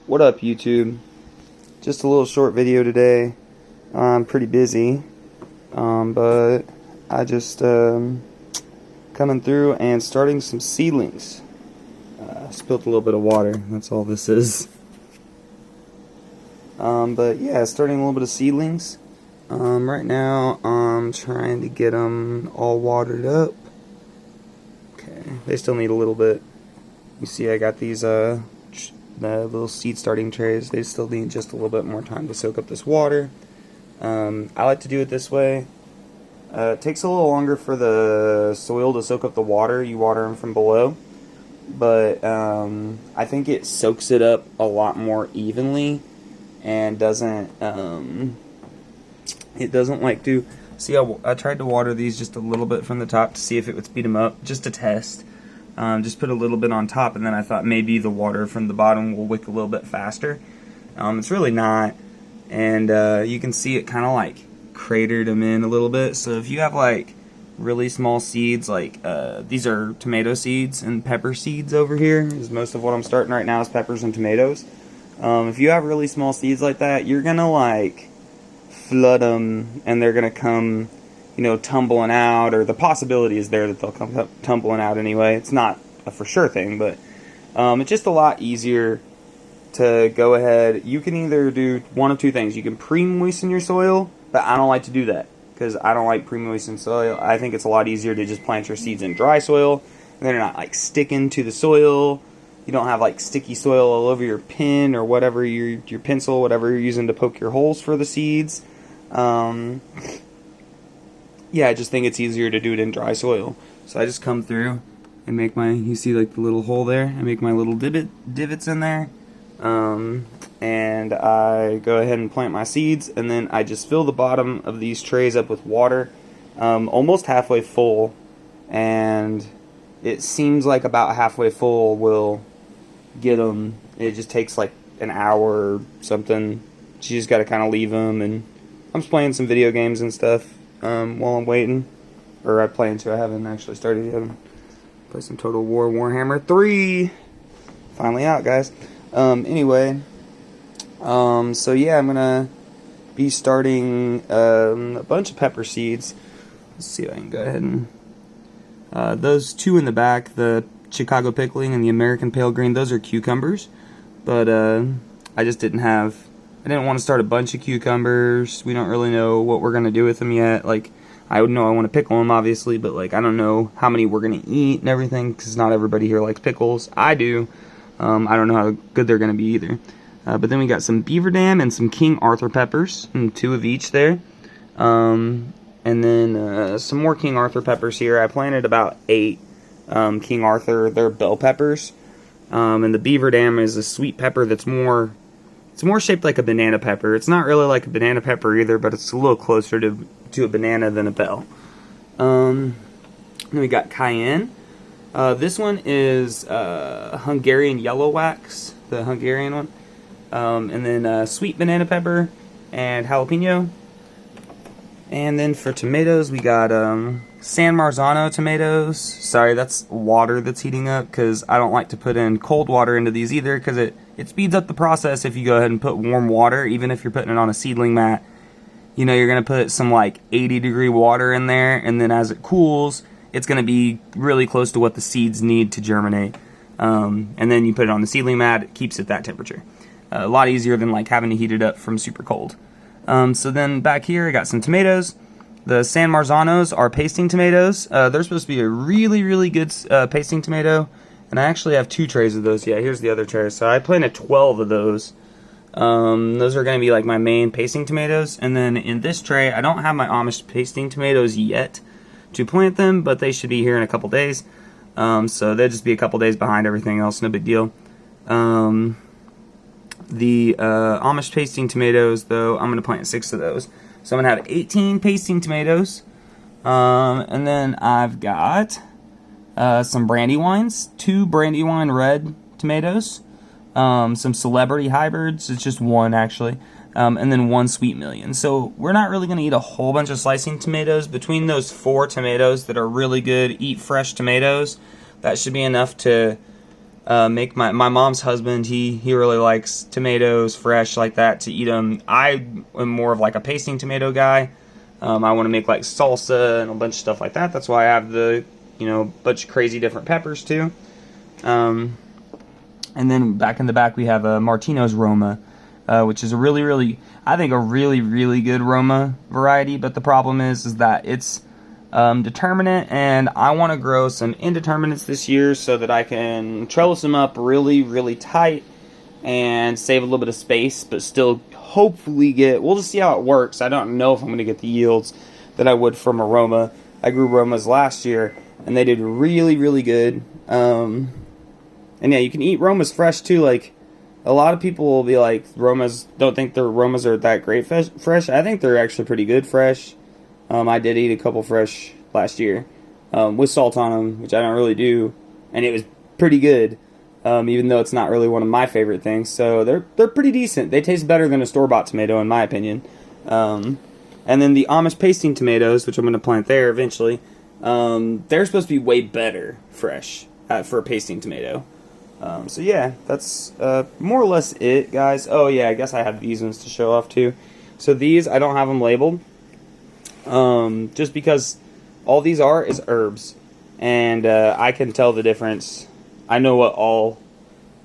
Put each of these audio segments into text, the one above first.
What up, YouTube? Just a little short video today. I'm pretty busy, but I just coming through and starting some seedlings. Spilled a little bit of water. That's all this is. But yeah, starting a little bit of seedlings. Right now I'm trying to get them all watered up. Okay, they still need a little bit. You see, I got these the little seed starting trays. They still need just a little bit more time to soak up this water. I like to do it this way. It takes a little longer for the soil to soak up the water. You water them from below, but I think it soaks it up a lot more evenly and doesn't it doesn't like to see. I tried to water these just a little bit from the top to see if it would speed them up, just to test. Just put a little bit on top, and then I thought maybe the water from the bottom will wick a little bit faster. It's really not, and you can see it kind of like cratered them in a little bit. So if you have like really small seeds, like these are tomato seeds and pepper seeds over here, is most of what I'm starting right now is peppers and tomatoes. If you have really small seeds like that, you're gonna like flood them, and they're gonna come, you know, tumbling out, or the possibility is there that they'll come tumbling out anyway. It's not a for sure thing, but it's just a lot easier to go ahead. You can either do one of two things. You can pre-moisten your soil, but I don't like to do that because I don't like pre-moistened soil. I think it's a lot easier to just plant your seeds in dry soil, and they're not like sticking to the soil. You don't have like sticky soil all over your pin or whatever, your pencil, whatever you're using to poke your holes for the seeds. Yeah, I just think it's easier to do it in dry soil. So I just come through and make my, you see like the little hole there? I make my little divots in there. And I go ahead and plant my seeds, and then I just fill the bottom of these trays up with water, almost halfway full, and it seems like about halfway full will get them. It just takes like an hour or something. You just got to kind of leave them, and I'm just playing some video games and stuff while I'm waiting, or I plan to. I haven't actually started yet. Play some Total War Warhammer 3. Finally out, guys. Anyway, so yeah, I'm gonna be starting a bunch of pepper seeds. Let's see if I can go ahead and those two in the back, the Chicago Pickling and the American Pale Green, those are cucumbers, but I just didn't want to start a bunch of cucumbers. We don't really know what we're gonna do with them yet. Like, I would know I want to pickle them, obviously, but like I don't know how many we're gonna eat and everything, because not everybody here likes pickles. I do. I don't know how good they're gonna be either. But then we got some Beaver Dam and some King Arthur peppers, and 2 of each there. And then some more King Arthur peppers here. I planted about 8 King Arthur. They're bell peppers. And the Beaver Dam is a sweet pepper that's more... It's more shaped like a banana pepper. It's not really like a banana pepper either, but it's a little closer to a banana than a bell. Then we got cayenne. This one is Hungarian yellow wax, the Hungarian one. And then sweet banana pepper and jalapeno. And then for tomatoes, we got San Marzano tomatoes. Sorry, that's water that's heating up, because I don't like to put in cold water into these either, because it speeds up the process if you go ahead and put warm water. Even if you're putting it on a seedling mat, you know, you're going to put some like 80-degree water in there, and then as it cools, it's going to be really close to what the seeds need to germinate. And then you put it on the seedling mat, it keeps it that temperature. A lot easier than like having to heat it up from super cold. So then back here I got some tomatoes. The San Marzanos are pasting tomatoes. They're supposed to be a really, really good pasting tomato. And I actually have 2 trays of those. Yeah, here's the other tray. So I planted 12 of those. Those are going to be like my main pasting tomatoes. And then in this tray, I don't have my Amish pasting tomatoes yet to plant them, but they should be here in a couple days. So they'll just be a couple days behind everything else. No big deal. The Amish pasting tomatoes, though, I'm going to plant 6 of those. So I'm going to have 18 pasting tomatoes. And then I've got some Brandywines, 2 Brandywine red tomatoes, some Celebrity hybrids, it's just 1 actually, and then 1 Sweet Million. So we're not really going to eat a whole bunch of slicing tomatoes. Between those 4 tomatoes that are really good, eat fresh tomatoes, that should be enough to make my mom's husband, he really likes tomatoes fresh like that to eat them. I am more of like a pasting tomato guy. I want to make like salsa and a bunch of stuff like that. That's why I have the, bunch of crazy different peppers too. And then back in the back we have a Martino's Roma, which is a really good Roma variety. But the problem is that it's determinate, and I want to grow some indeterminates this year so that I can trellis them up really tight and save a little bit of space, but still hopefully we'll just see how it works. I don't know if I'm going to get the yields that I would from a Roma. I grew Romas last year, and they did really good. And yeah, you can eat Romas fresh too. Like, a lot of people will be like, don't think their Romas are that great fresh. I think they're actually pretty good fresh. I did eat a couple fresh last year with salt on them, which I don't really do, and it was pretty good, even though it's not really one of my favorite things. So they're pretty decent. They taste better than a store-bought tomato, in my opinion. And then the Amish pasting tomatoes, which I'm going to plant there eventually, they're supposed to be way better fresh for a pasting tomato. So yeah, that's more or less it, guys. Oh yeah, I guess I have these ones to show off too. So these, I don't have them labeled. Just because all these is herbs, and I can tell the difference. I know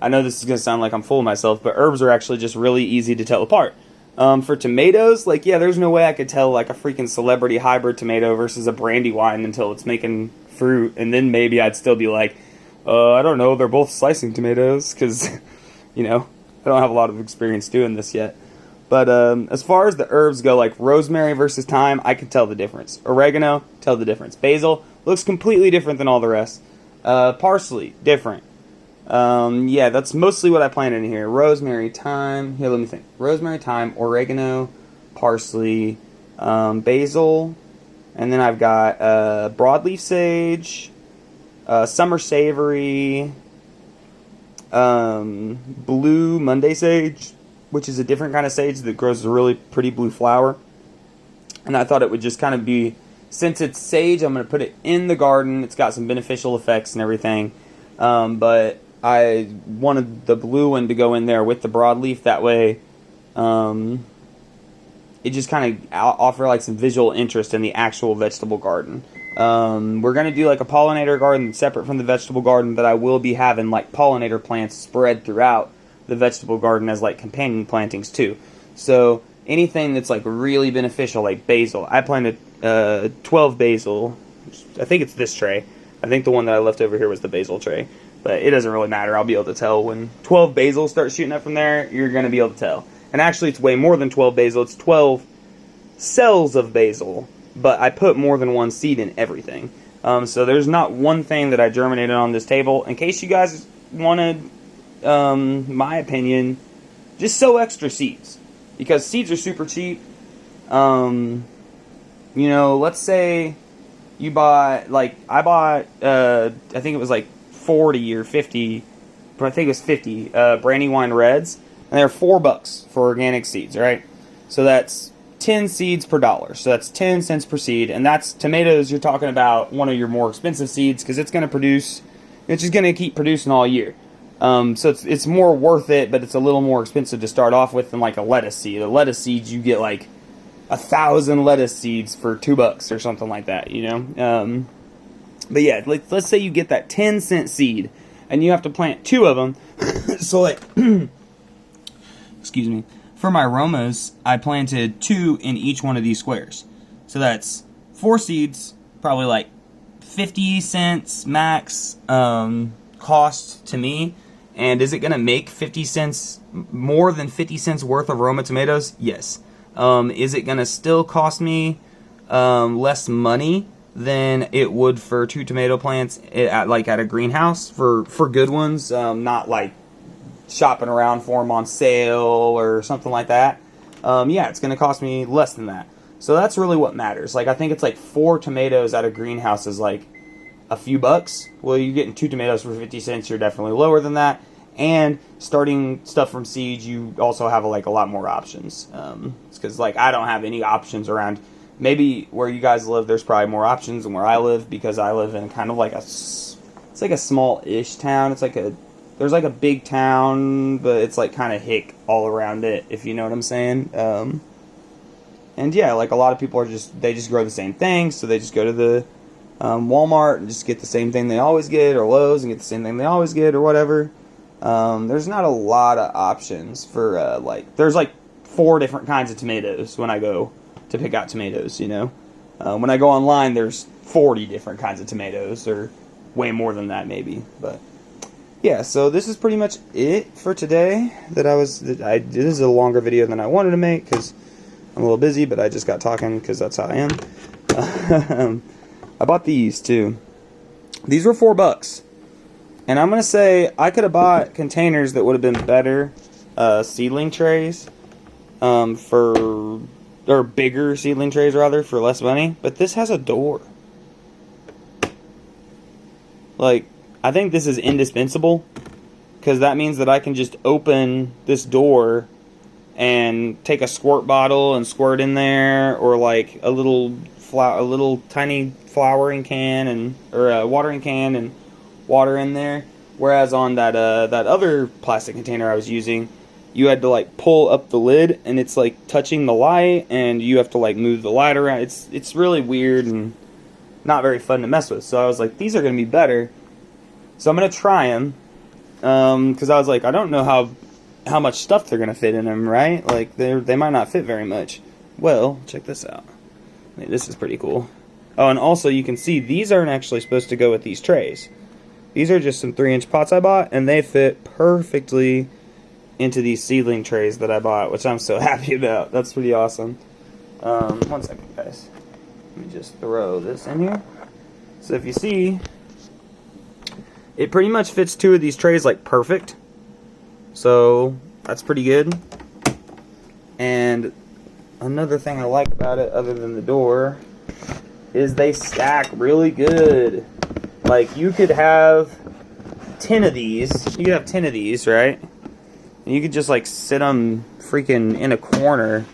this is going to sound like I'm fooling myself, but herbs are actually just really easy to tell apart. For tomatoes, like, yeah, there's no way I could tell like a freaking celebrity hybrid tomato versus a Brandywine until it's making fruit, and then maybe I'd still be like, I don't know, they're both slicing tomatoes, because, I don't have a lot of experience doing this yet. But as far as the herbs go, like rosemary versus thyme, I can tell the difference. Oregano, tell the difference. Basil, looks completely different than all the rest. Parsley, different. Yeah, that's mostly what I plant in here. Rosemary, thyme, here, let me think. Rosemary, thyme, oregano, parsley, basil, and then I've got broadleaf sage, summer savory, blue Monday sage, which is a different kind of sage that grows a really pretty blue flower. And I thought it would just kind of be, since it's sage, I'm going to put it in the garden. It's got some beneficial effects and everything. But I wanted the blue one to go in there with the broadleaf. That way, it just kind of offer like some visual interest in the actual vegetable garden. We're going to do like a pollinator garden separate from the vegetable garden, but I will be having like pollinator plants spread throughout the vegetable garden as like companion plantings too. So anything that's like really beneficial, like basil. I planted 12 basil. I think it's this tray. I think the one that I left over here was the basil tray, but it doesn't really matter. I'll be able to tell when 12 basil start shooting up from there. You're going to be able to tell. And actually, it's way more than 12 basil. It's 12 cells of basil, but I put more than one seed in everything. So there's not one thing that I germinated on this table. In case you guys wanted my opinion, just sow extra seeds, because seeds are super cheap. Let's say you bought, like, I bought, I think it was like 40 or 50, but I think it was 50 Brandywine Reds, and they're $4 for organic seeds, right? So that's 10 seeds per dollar, so that's 10 cents per seed, and that's tomatoes. You're talking about one of your more expensive seeds, because it's going to keep producing all year. So it's more worth it, but it's a little more expensive to start off with than like a lettuce seed. A lettuce seed, you get like 1,000 lettuce seeds for $2 or something like that, But yeah, let's say you get that 10-cent seed, and you have to plant 2 of them. So like, excuse me, for my Romas, I planted 2 in each one of these squares. So that's 4 seeds, probably like 50 cents max cost to me. And is it going to make 50 cents, more than 50 cents worth of Roma tomatoes? Yes. Is it going to still cost me less money than it would for 2 tomato plants at a greenhouse for good ones, not like shopping around for them on sale or something like that? Yeah, it's going to cost me less than that. So that's really what matters. Like, I think it's like 4 tomatoes at a greenhouse is like a few bucks. Well, you're getting 2 tomatoes for 50 cents. You're definitely lower than that. And starting stuff from seeds, you also have a lot more options. It's because I don't have any options around. Maybe where you guys live, there's probably more options than where I live, because I live in kind of it's like a small-ish town. It's like a there's like a big town, but it's like kind of hick all around it, if you know what I'm saying. And yeah, like a lot of people are they just grow the same thing, so they just go to the Walmart and just get the same thing they always get, or Lowe's and get the same thing they always get, or whatever. There's not a lot of options for there's like 4 different kinds of tomatoes when I go to pick out tomatoes, you know. When I go online, there's 40 different kinds of tomatoes, or way more than that maybe. But yeah, so this is pretty much it for today. This is a longer video than I wanted to make because I'm a little busy, but I just got talking because that's how I am. I bought these too. These were $4, and I'm gonna say I could have bought containers that would have been better, seedling trays, or bigger seedling trays rather, for less money. But this has a door. Like, I think this is indispensable, because that means that I can just open this door and take a squirt bottle and squirt in there, or like a little tiny flowering can or a watering can and water in there. Whereas on that other plastic container I was using, you had to like pull up the lid and it's like touching the light, and you have to like move the light around. It's really weird and not very fun to mess with. So I was like, these are gonna be better. So I'm gonna try them, because I was like, I don't know how much stuff they're gonna fit in them, right? Like they might not fit very much. Well, check this out. I mean, this is pretty cool. Oh, and also you can see these aren't actually supposed to go with these trays. These are just some 3-inch pots I bought, and they fit perfectly into these seedling trays that I bought, which I'm so happy about. That's pretty awesome. 1 second, guys. Let me just throw this in here. So if you see, it pretty much fits 2 of these trays like perfect. So that's pretty good. And another thing I like about it, other than the door, is they stack really good. Like, you could have 10 of these. You could have 10 of these, right? And you could just like sit them freaking in a corner,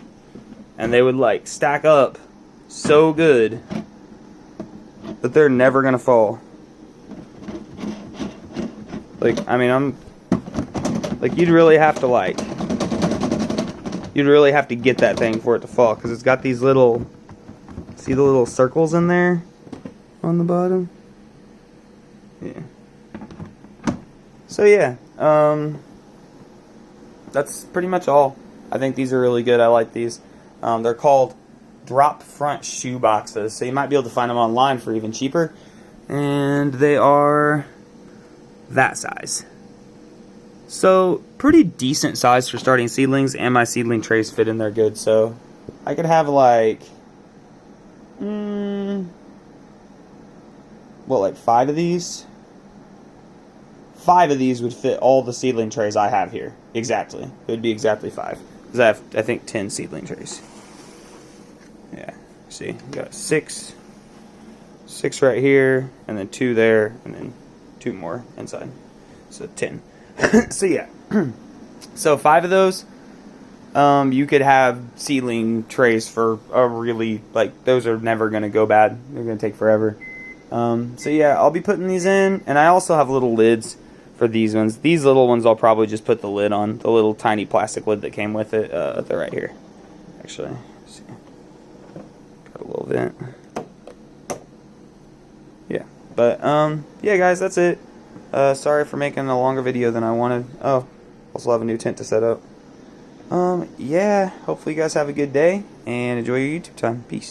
and they would like stack up so good that they're never gonna fall. Like, I mean, you'd really have to get that thing for it to fall, because it's got these little, see the little circles in there on the bottom? Yeah. So yeah, that's pretty much all. I think these are really good. I like these. They're called drop front shoe boxes, so you might be able to find them online for even cheaper. And they are that size. So pretty decent size for starting seedlings, and my seedling trays fit in there good. So I could have like, like 5 of these? 5 of these would fit all the seedling trays I have here. Exactly. It would be exactly 5. Because I have, I think, 10 seedling trays. Yeah. See, you got 6 right here, and then 2 there, and then 2 more inside. So 10. So yeah. So 5 of those, you could have seedling trays for a really, like, those are never going to go bad. They're going to take forever. So yeah, I'll be putting these in, and I also have little lids for these ones. These little ones I'll probably just put the lid on, the little tiny plastic lid that came with it. They're right here, actually. Let's see. Got a little vent. Yeah, but yeah, guys, that's it. Sorry for making a longer video than I wanted. Oh, also have a new tent to set up. Yeah, hopefully you guys have a good day and enjoy your YouTube time. Peace.